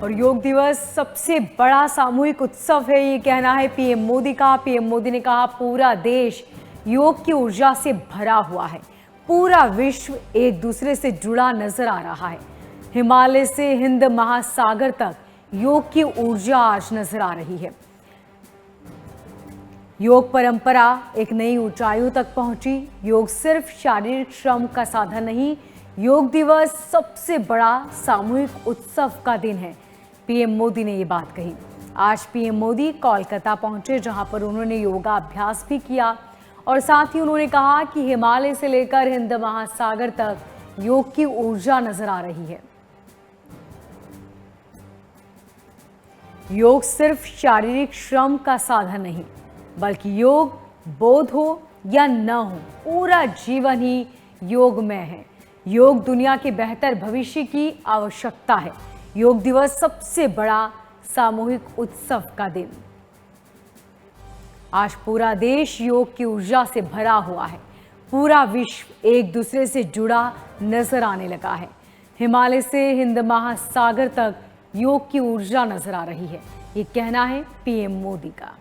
और योग दिवस सबसे बड़ा सामूहिक उत्सव है, ये कहना है पीएम मोदी का। पीएम मोदी ने कहा पूरा देश योग की ऊर्जा से भरा हुआ है, पूरा विश्व एक दूसरे से जुड़ा नजर आ रहा है। हिमालय से हिंद महासागर तक योग की ऊर्जा आज नजर आ रही है। योग परंपरा एक नई ऊंचाइयों तक पहुंची। योग सिर्फ शारीरिक श्रम का साधन नहीं, योग दिवस सबसे बड़ा सामूहिक उत्सव का दिन है। पीएम मोदी ने ये बात कही। आज पीएम मोदी कोलकाता पहुंचे, जहां पर उन्होंने योगाभ्यास भी किया और साथ ही उन्होंने कहा कि हिमालय से लेकर हिंद महासागर तक योग की ऊर्जा नजर आ रही है। योग सिर्फ शारीरिक श्रम का साधन नहीं, बल्कि योग बोध हो या न हो, पूरा जीवन ही योगमय है। योग दुनिया के बेहतर भविष्य की आवश्यकता है। योग दिवस सबसे बड़ा सामूहिक उत्सव का दिन। आज पूरा देश योग की ऊर्जा से भरा हुआ है, पूरा विश्व एक दूसरे से जुड़ा नजर आने लगा है। हिमालय से हिंद महासागर तक योग की ऊर्जा नजर आ रही है, ये कहना है पीएम मोदी का।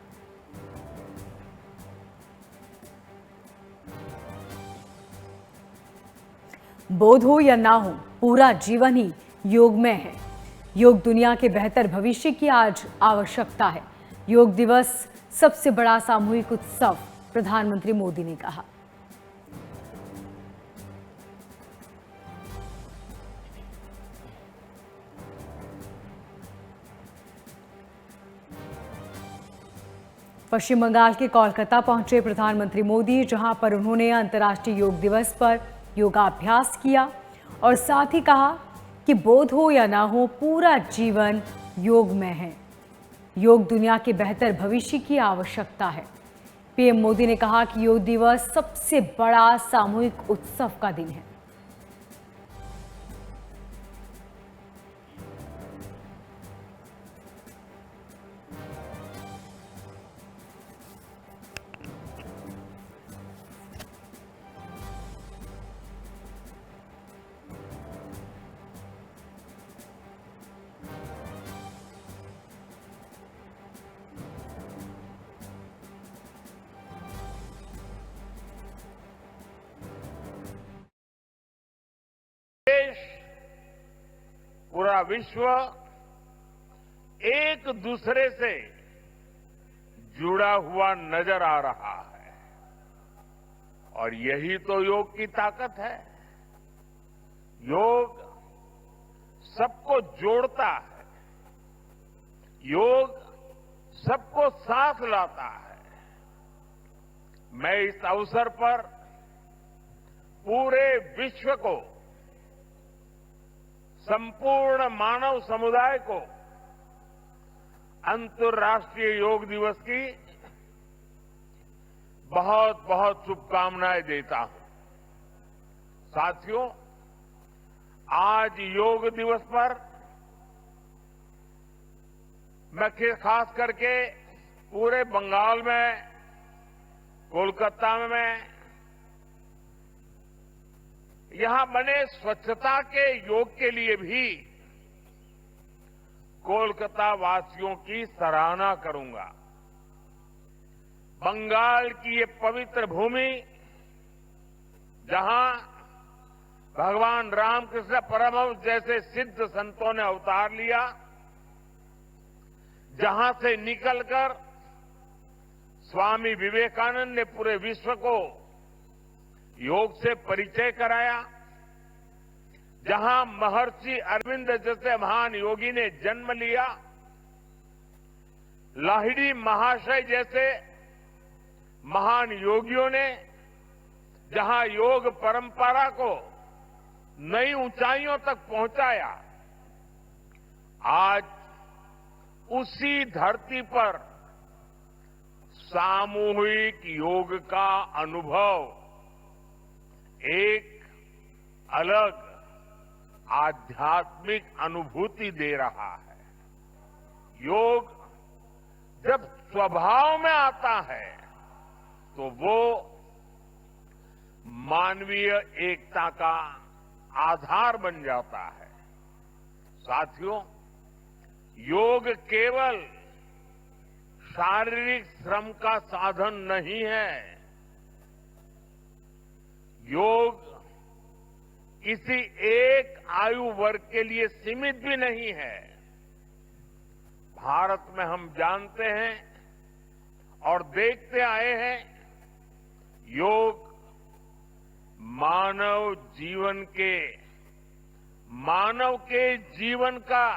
बोध हो या ना हो, पूरा जीवन ही योगमय है। योग दुनिया के बेहतर भविष्य की आज आवश्यकता है। योग दिवस सबसे बड़ा सामूहिक उत्सव, प्रधानमंत्री मोदी ने कहा। पश्चिम बंगाल के कोलकाता पहुंचे प्रधानमंत्री मोदी, जहां पर उन्होंने अंतर्राष्ट्रीय योग दिवस पर योगाभ्यास किया और साथ ही कहा कि बोध हो या ना हो, पूरा जीवन योगमय है। योग दुनिया के बेहतर भविष्य की आवश्यकता है। पीएम मोदी ने कहा कि योग दिवस सबसे बड़ा सामूहिक उत्सव का दिन है। पूरा विश्व एक दूसरे से जुड़ा हुआ नजर आ रहा है और यही तो योग की ताकत है। योग सबको जोड़ता है, योग सबको साथ लाता है। मैं इस अवसर पर पूरे विश्व को, संपूर्ण मानव समुदाय को अंतर्राष्ट्रीय योग दिवस की बहुत बहुत शुभकामनाएं देता हूं। साथियों, आज योग दिवस पर मैं खास करके पूरे बंगाल में, कोलकाता में, यहां बने स्वच्छता के योग के लिए भी कोलकाता वासियों की सराहना करूंगा। बंगाल की ये पवित्र भूमि, जहां भगवान रामकृष्ण परमहंस जैसे सिद्ध संतों ने अवतार लिया, जहां से निकलकर स्वामी विवेकानंद ने पूरे विश्व को योग से परिचय कराया, जहां महर्षि अरविंद जैसे महान योगी ने जन्म लिया, लाहिड़ी महाशय जैसे महान योगियों ने जहां योग परंपरा को नई ऊंचाइयों तक पहुंचाया, आज उसी धरती पर सामूहिक योग का अनुभव एक अलग आध्यात्मिक अनुभूति दे रहा है। योग जब स्वभाव में आता है तो वो मानवीय एकता का आधार बन जाता है। साथियों, योग केवल शारीरिक श्रम का साधन नहीं है। योग किसी एक आयु वर्ग के लिए सीमित भी नहीं है। भारत में हम जानते हैं और देखते आए हैं, योग मानव के जीवन का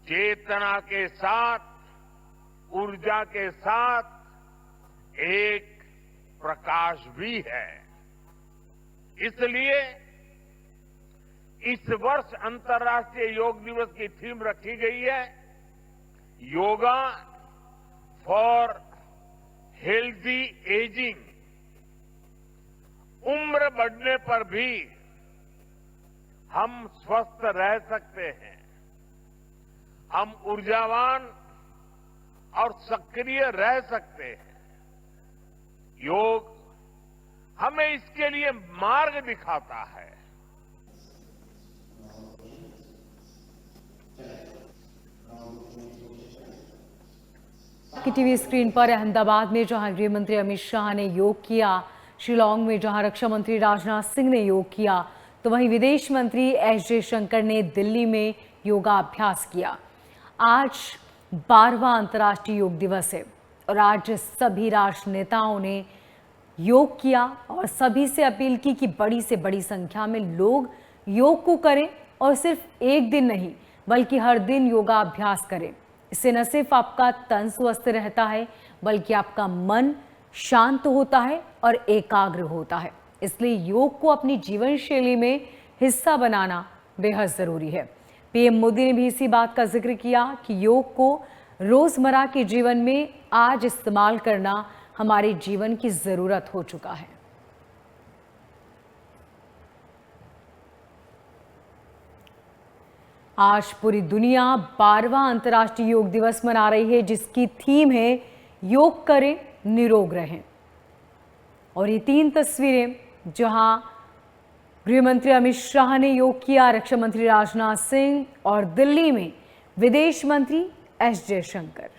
चेतना के साथ, ऊर्जा के साथ एक प्रकाश भी है। इसलिए इस वर्ष अंतर्राष्ट्रीय योग दिवस की थीम रखी गई है, योगा फॉर हेल्दी एजिंग। उम्र बढ़ने पर भी हम स्वस्थ रह सकते हैं, हम ऊर्जावान और सक्रिय रह सकते हैं। योग हमें इसके लिए मार्ग दिखाता है। की टीवी स्क्रीन पर अहमदाबाद में जहां गृह मंत्री अमित शाह ने योग किया, शिलांग में जहां रक्षा मंत्री राजनाथ सिंह ने योग किया, तो वहीं विदेश मंत्री एस जयशंकर ने दिल्ली में योगाभ्यास किया। आज 12वां अंतर्राष्ट्रीय योग दिवस है और आज सभी राष्ट्र नेताओं ने योग किया और सभी से अपील की कि बड़ी से बड़ी संख्या में लोग योग को करें और सिर्फ एक दिन नहीं बल्कि हर दिन योगाभ्यास करें। इससे न सिर्फ आपका तन स्वस्थ रहता है बल्कि आपका मन शांत होता है और एकाग्र होता है। इसलिए योग को अपनी जीवन शैली में हिस्सा बनाना बेहद जरूरी है। पीएम मोदी ने भी इसी बात का जिक्र किया कि योग को रोजमर्रा के जीवन में आज इस्तेमाल करना हमारे जीवन की जरूरत हो चुका है। आज पूरी दुनिया 12वां अंतर्राष्ट्रीय योग दिवस मना रही है, जिसकी थीम है योग करें निरोग रहें। और ये 3 तस्वीरें जहां गृह मंत्री अमित शाह ने योग किया, रक्षा मंत्री राजनाथ सिंह और दिल्ली में विदेश मंत्री एस जयशंकर।